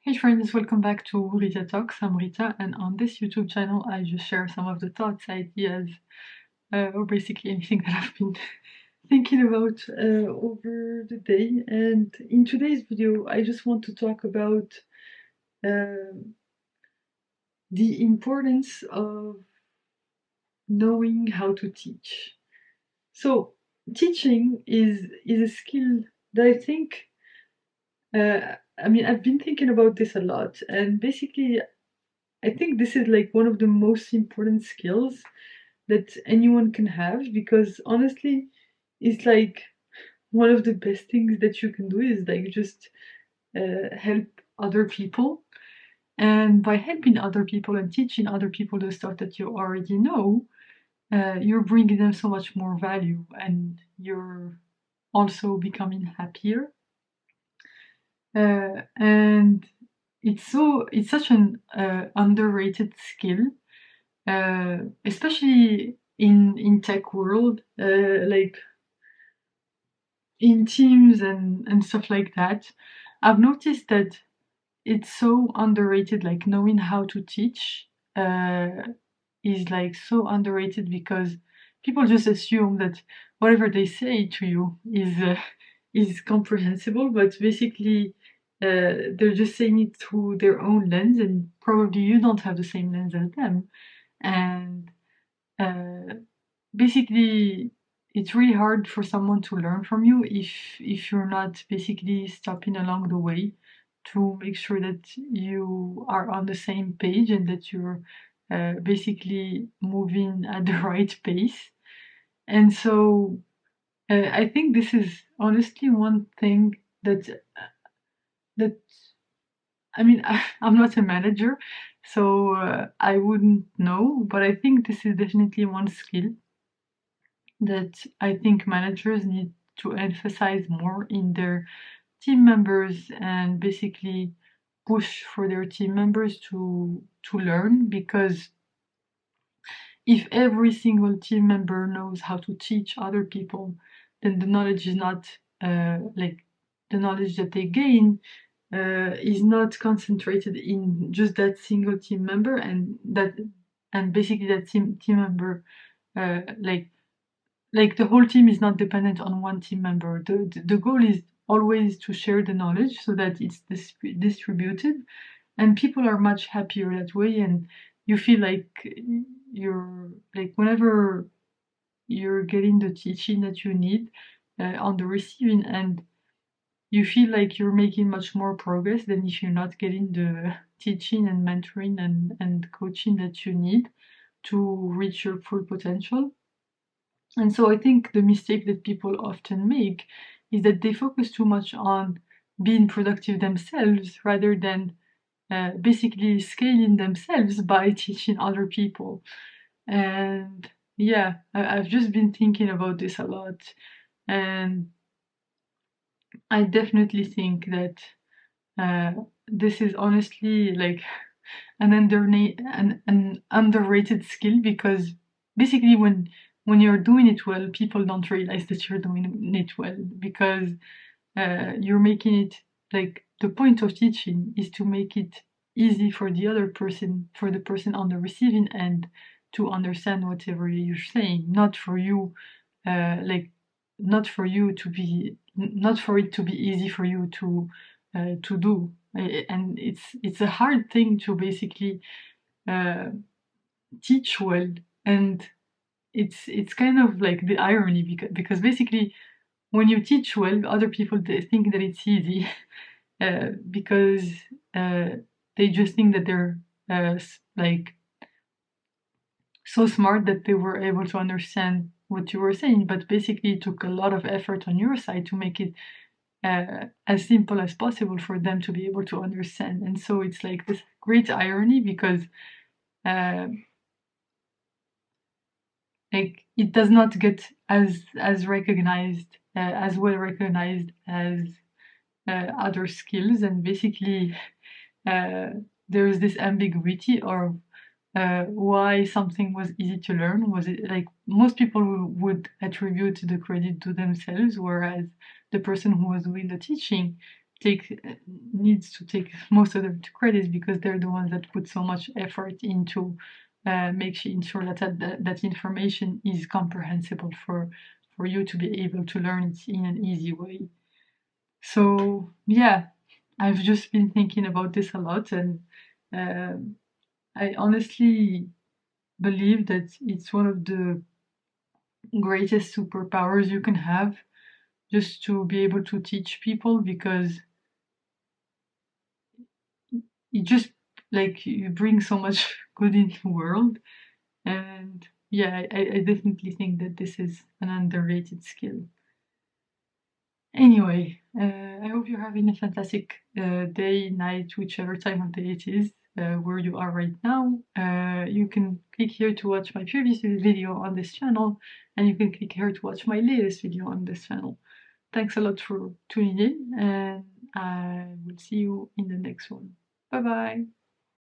Hey friends, welcome back to Rita Talks. I'm Rita, and on this YouTube channel, I just share some of the thoughts, ideas, or basically anything that I've been thinking about over the day. And in today's video, I just want to talk about uh, the importance of knowing how to teach. So, teaching is a skill that I think. I've been thinking about this a lot, and basically, I think this is like one of the most important skills that anyone can have because honestly, it's like one of the best things that you can do is like just help other people. And by helping other people and teaching other people the stuff that you already know, you're bringing them so much more value and you're also becoming happier. And it's such an underrated skill, especially in tech world, like in teams and stuff like that. I've noticed that it's so underrated. Like knowing how to teach is like so underrated because people just assume that whatever they say to you is comprehensible, but basically they're just saying it through their own lens, and probably you don't have the same lens as them. And uh, basically, it's really hard for someone to learn from you if you're not basically stopping along the way to make sure that you are on the same page and that you're basically moving at the right pace. And so I think this is honestly one thing that I'm not a manager, so I wouldn't know, but I think this is definitely one skill that I think managers need to emphasize more in their team members and basically push for their team members to learn, because if every single team member knows how to teach other people, then the knowledge is not like the knowledge that they gain is not concentrated in just that single team member, and basically that team member uh, like the whole team is not dependent on one team member. The goal is always to share the knowledge so that it's distributed, and people are much happier that way. And you feel like you're like whenever you're getting the teaching that you need on the receiving end, you feel like you're making much more progress than if you're not getting the teaching and mentoring and coaching that you need to reach your full potential. And so I think the mistake that people often make is that they focus too much on being productive themselves rather than basically scaling themselves by teaching other people. And yeah, I've just been thinking about this a lot. And I definitely think that this is honestly like an underrated skill, because basically when you're doing it well, people don't realize that you're doing it well, because you're making it like the point of teaching is to make it easy for the other person, for the person on the receiving end, to understand whatever you're saying, not for you, like not for you to be, not for it to be easy for you to do. And it's a hard thing to basically uh, teach well, and it's kind of like the irony, because basically when you teach well, other people they think that it's easy because uh, they just think that they're like so smart that they were able to understand what you were saying, but basically it took a lot of effort on your side to make it as simple as possible for them to be able to understand. And so it's like this great irony, because uh, like it does not get as recognized, as well recognized as other skills. And basically uh, there is this ambiguity of why something was easy to learn. Was it like most people would attribute the credit to themselves, whereas the person who was doing the teaching needs to take most of the credits because they're the ones that put so much effort into making sure that information is comprehensible for you to be able to learn it in an easy way. So yeah, I've just been thinking about this a lot, and I honestly believe that it's one of the greatest superpowers you can have, just to be able to teach people, because it just like you bring so much good into the world. And yeah, I definitely think that this is an underrated skill. Anyway, I hope you're having a fantastic day, night, whichever time of day it is, where you are right now. You can click here to watch my previous video on this channel, and you can click here to watch my latest video on this channel. Thanks a lot for tuning in, and I will see you in the next one. Bye bye.